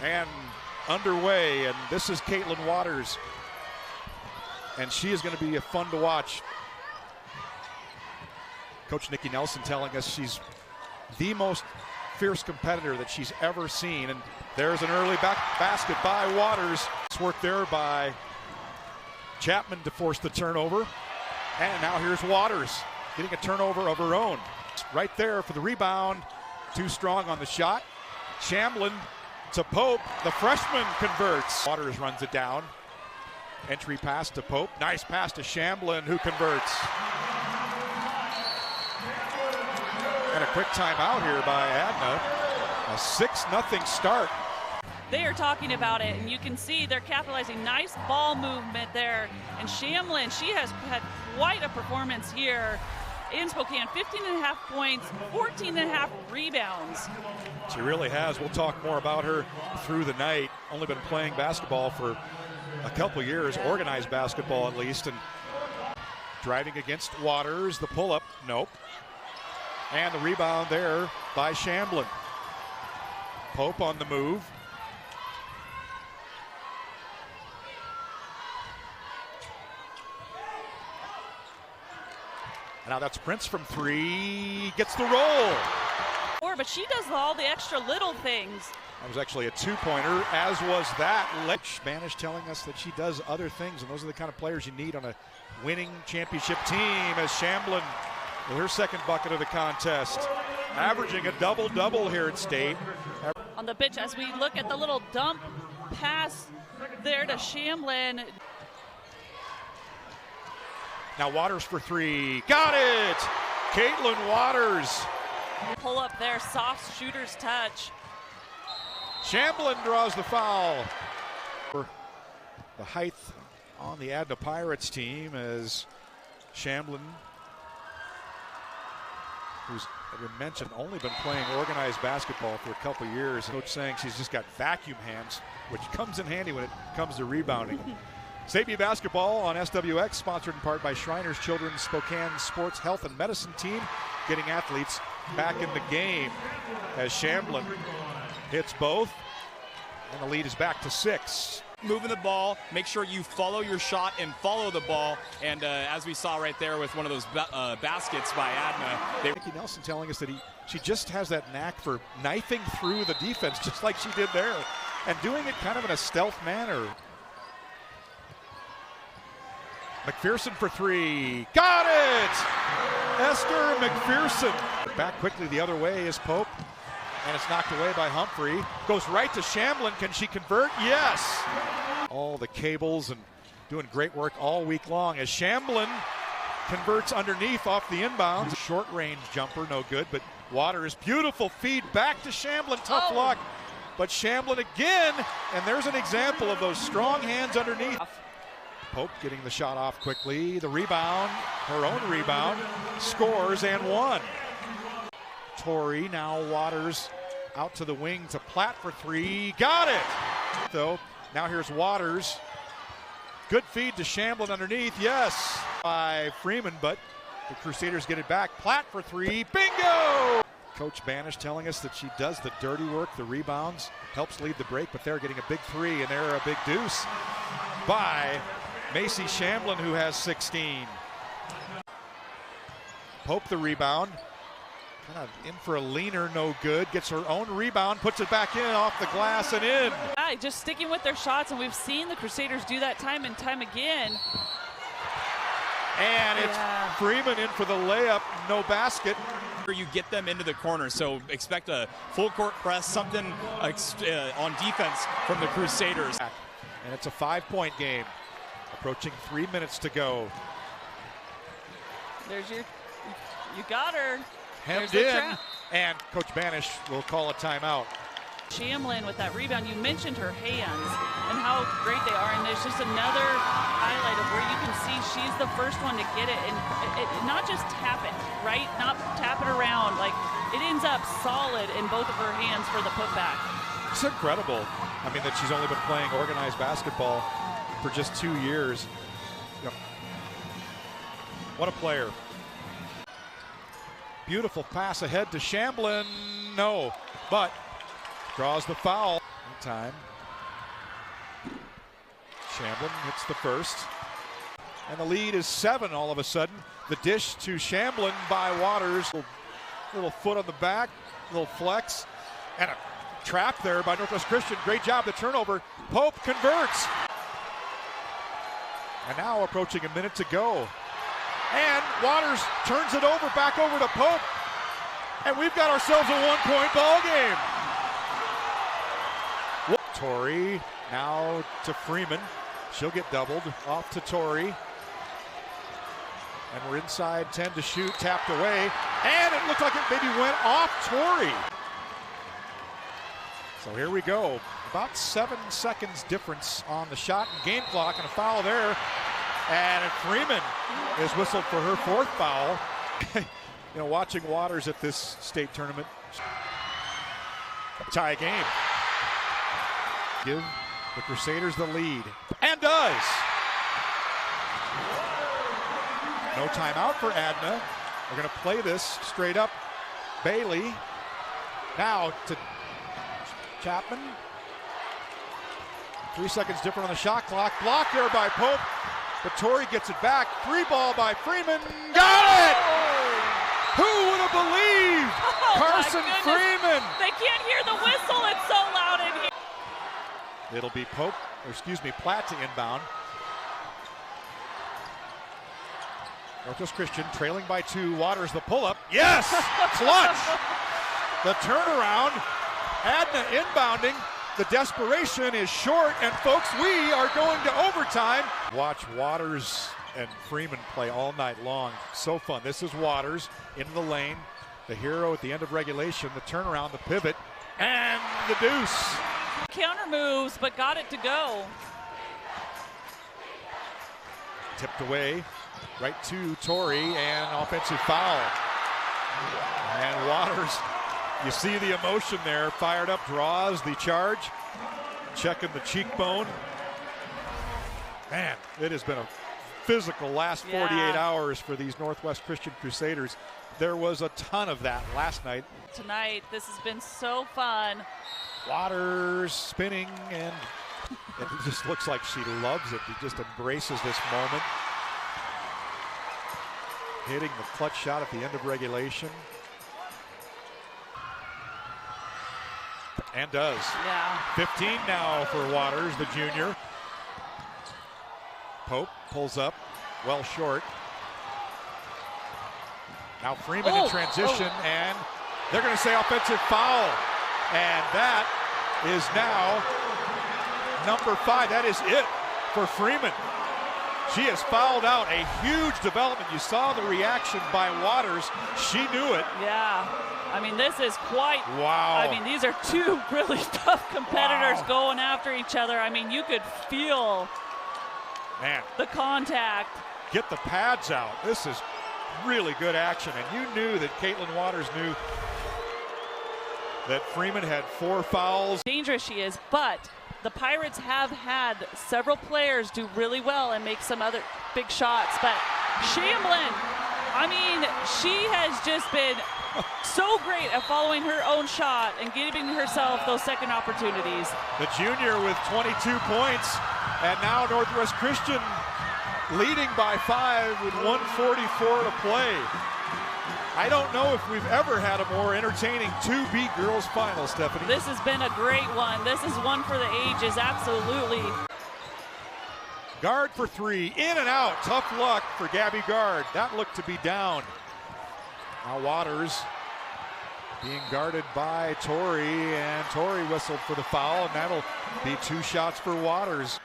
and underway, and this is Caitlin Waters, and she is going to be fun to watch. Coach Nikki Nelson telling us she's the most fierce competitor that she's ever seen, and there's an early basket by Waters. It's work there by Chapman to force the turnover, and now here's Waters getting a turnover of her own. Right there for the rebound, too strong on the shot. Shamblin to Pope, the freshman converts. Waters runs it down. Entry pass to Pope, nice pass to Shamblin, who converts. And a quick timeout here by Adna. A 6-0 start. They are talking about it, and you can see they're capitalizing. Nice ball movement there. And Shamblin, she has had quite a performance here in Spokane. 15.5 points, 14.5 rebounds. She really has. We'll talk more about her through the night. Only been playing basketball for a couple years, organized basketball at least. And driving against Waters, the pull-up, nope. And the rebound there by Shamblin. Pope on the move. Now that's Prince from three, gets the roll. But she does all the extra little things. That was actually a two-pointer, as was that. Spanish telling us that she does other things, and those are the kind of players you need on a winning championship team, as Shamblin with her second bucket of the contest, averaging a double-double here at State. On the bench, as we look at the little dump pass there to Shamblin. Now Waters for three, got it! Caitlin Waters. Pull up there, soft shooter's touch. Shamblin draws the foul. The height on the Adna Pirates team as Shamblin, who's been mentioned, only been playing organized basketball for a couple years. Coach saying she's just got vacuum hands, which comes in handy when it comes to rebounding. State B basketball on SWX, sponsored in part by Shriners Children's Spokane Sports Health and Medicine Team, getting athletes back in the game as Shamblin hits both, and the lead is back to 6. Moving the ball, make sure you follow your shot and follow the ball, and as we saw right there with one of those baskets by Adna. Nikki Nelson telling us that she just has that knack for knifing through the defense, just like she did there, and doing it kind of in a stealth manner. McPherson for three, got it! Esther McPherson. Back quickly the other way is Pope, and it's knocked away by Humphrey. Goes right to Shamblin, can she convert? Yes! All the cables and doing great work all week long as Shamblin converts underneath off the inbound. Short range jumper, no good, but Waters, beautiful feed back to Shamblin, tough luck. But Shamblin again, and there's an example of those strong hands underneath. Pope getting the shot off quickly. The rebound, her own rebound, scores and one. Torrey, now Waters out to the wing to Platt for three. Got it! Though, now here's Waters. Good feed to Shamblin underneath, yes, by Freeman, but the Crusaders get it back. Platt for three, bingo! Coach Banish telling us that she does the dirty work, the rebounds, helps lead the break, but they're getting a big three, and they're a big deuce by Macey Shamblin, who has 16. Pope the rebound, kind of in for a leaner, no good. Gets her own rebound, puts it back in off the glass and in. Just sticking with their shots, and we've seen the Crusaders do that time and time again. And it's Freeman in for the layup, no basket. You get them into the corner, so expect a full court press, something on defense from the Crusaders. And it's a 5-point game. Approaching 3 minutes to go. There's you got her. Hemmed in, and Coach Banish will call a timeout. Shamblin with that rebound. You mentioned her hands and how great they are, and there's just another highlight of where you can see she's the first one to get it, and not just tap it, right? Not tap it around. Like, it ends up solid in both of her hands for the putback. It's incredible. I mean, that she's only been playing organized basketball for just 2 years. You know, what a player. Beautiful pass ahead to Shamblin. No, but Draws the foul. Time. Shamblin hits the first. And the lead is 7 all of a sudden. The dish to Shamblin by Waters. Little foot on the back, little flex. And a trap there by Northwest Christian. Great job, the turnover. Pope converts. And now approaching a minute to go. And Waters turns it over, back over to Pope. And we've got ourselves a one-point ball game. Torrey now to Freeman. She'll get doubled. Off to Torrey. And we're inside 10 to shoot, tapped away. And it looked like it maybe went off Torrey. So here we go. About 7 seconds difference on the shot and game clock, and a foul there. And Freeman is whistled for her 4th foul. You know, watching Waters at this state tournament. Tie game. Give the Crusaders the lead. And does. No timeout for Adna. We're going to play this straight up. Bailey. Now to Chapman. 3 seconds different on the shot clock. Blocked there by Pope. But Torrey gets it back. 3 ball by Freeman. Got it! Who would have believed? Carson Freeman. They can't hear the whistle. It's so loud in here. It'll be Platt to inbound. Northwest Christian trailing by 2. Waters the pull-up. Yes! Clutch! The turnaround. Adna inbounding. The desperation is short, and folks, we are going to overtime. Watch Waters and Freeman play all night long. So fun. This is Waters into the lane. The hero at the end of regulation. The turnaround, the pivot, and the deuce. Counter moves, but got it to go. Tipped away. Right to Torrey, and offensive foul. And Waters, you see the emotion there, fired up, draws the charge, checking the cheekbone. Man, it has been a physical last 48 hours for these Northwest Christian Crusaders. There was a ton of that last night. Tonight, this has been so fun. Waters spinning, and it just looks like she loves it. She just embraces this moment. Hitting the clutch shot at the end of regulation. And does. Yeah. 15 now for Waters, the junior. Pope pulls up, well short. Now Freeman in transition, and they're going to say offensive foul. And that is now number 5. That is it for Freeman. She has fouled out. A huge development. You saw the reaction by Waters. She knew it. Yeah. I mean, this is quite. Wow. I mean, these are 2 really tough competitors going after each other. I mean, you could feel the contact. Get the pads out. This is really good action. And you knew that Caitlin Waters knew that Freeman had 4 fouls. Dangerous she is, but the Pirates have had several players do really well and make some other big shots. But Shamblin, I mean, she has just been so great at following her own shot and giving herself those second opportunities. The junior with 22 points, and now Northwest Christian leading by 5 with 1:44 to play. I don't know if we've ever had a more entertaining 2B girls final, Stephanie. This has been a great one. This is one for the ages, absolutely. Guard for 3, in and out. Tough luck for Gabby Guard. That looked to be down. Now Waters being guarded by Torrey, and Torrey whistled for the foul, and that'll be 2 shots for Waters.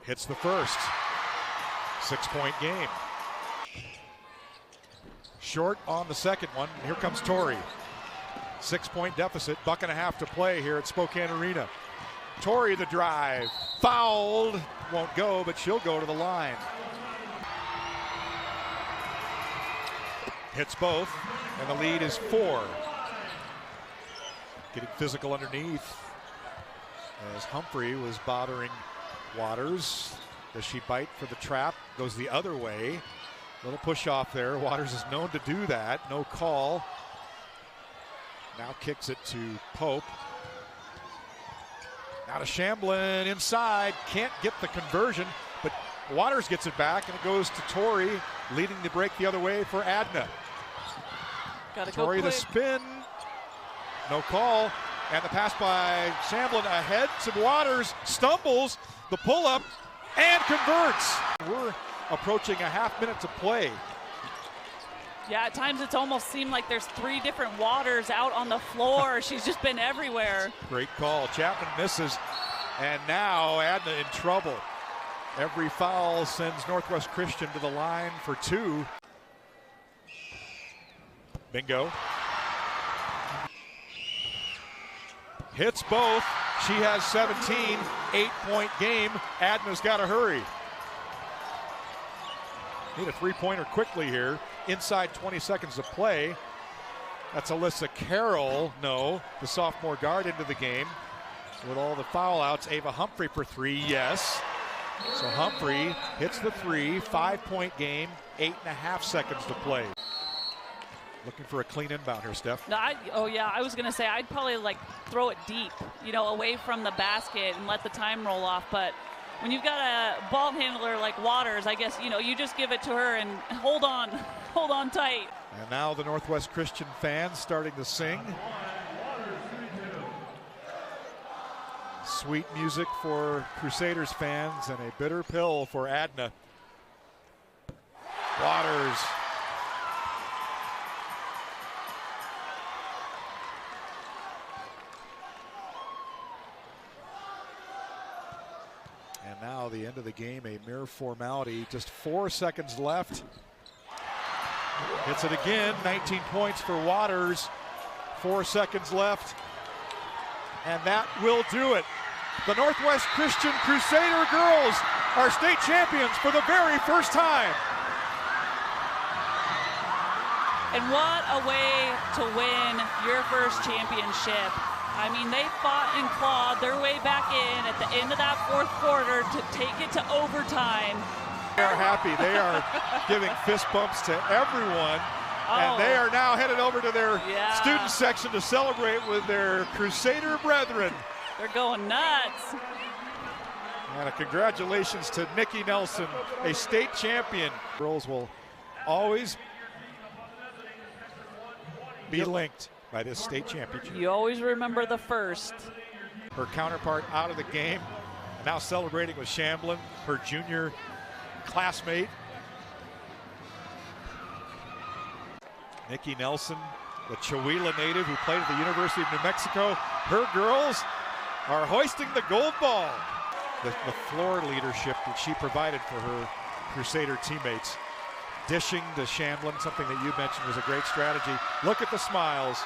Hits the first. 6-point game. Short on the second one. Here comes Torrey. 6-point deficit. Buck and a half to play here at Spokane Arena. Torrey the drive. Fouled. Won't go, but she'll go to the line. Hits both, and the lead is 4. Getting physical underneath as Humphrey was bothering Waters. Does she bite for the trap? Goes the other way. Little push off there. Waters is known to do that. No call. Now kicks it to Pope. Now to Shamblin inside. Can't get the conversion, but Waters gets it back, and it goes to Torrey, leading the break the other way for Adna. Torrey the spin. No call. And the pass by Shamblin ahead to Waters. Stumbles. The pull-up and converts. We're approaching a half minute to play. Yeah, at times it's almost seemed like there's 3 different Waters out on the floor. She's just been everywhere. Great call. Chapman misses. And now Adna in trouble. Every foul sends Northwest Christian to the line for 2. Bingo. Hits both. She has 17. 8-point game. Adna's got to hurry. Need a 3-pointer quickly here. Inside 20 seconds of play. That's Alyssa Carroll. No, the sophomore guard into the game. With all the foul outs, Ava Humphrey for 3, yes. So Humphrey hits the 3, 5-point game, 8.5 seconds to play. Looking for a clean inbound here, Steph. No, I was going to say I'd probably like throw it deep, away from the basket and let the time roll off. But when you've got a ball handler like Waters, I guess, you just give it to her and hold on tight. And now the Northwest Christian fans starting to sing. Sweet music for Crusaders fans and a bitter pill for Adna. Waters. And now the end of the game, a mere formality. Just 4 seconds left. Hits it again, 19 points for Waters. 4 seconds left. And that will do it. The Northwest Christian Crusader girls are state champions for the very first time. And what a way to win your first championship. I mean, they fought and clawed their way back in at the end of that 4th quarter to take it to overtime. They are happy. They are giving fist bumps to everyone. And they are now headed over to their student section to celebrate with their Crusader brethren. They're going nuts. And a congratulations to Nikki Nelson, a state champion. Girls will always be linked by this state championship. You always remember the first. Her counterpart out of the game, now celebrating with Shamblin, her junior classmate. Nikki Nelson, the Chihuahua native who played at the University of New Mexico. Her girls are hoisting the gold ball. The floor leadership that she provided for her Crusader teammates. Dishing to Shamblin, something that you mentioned was a great strategy. Look at the smiles.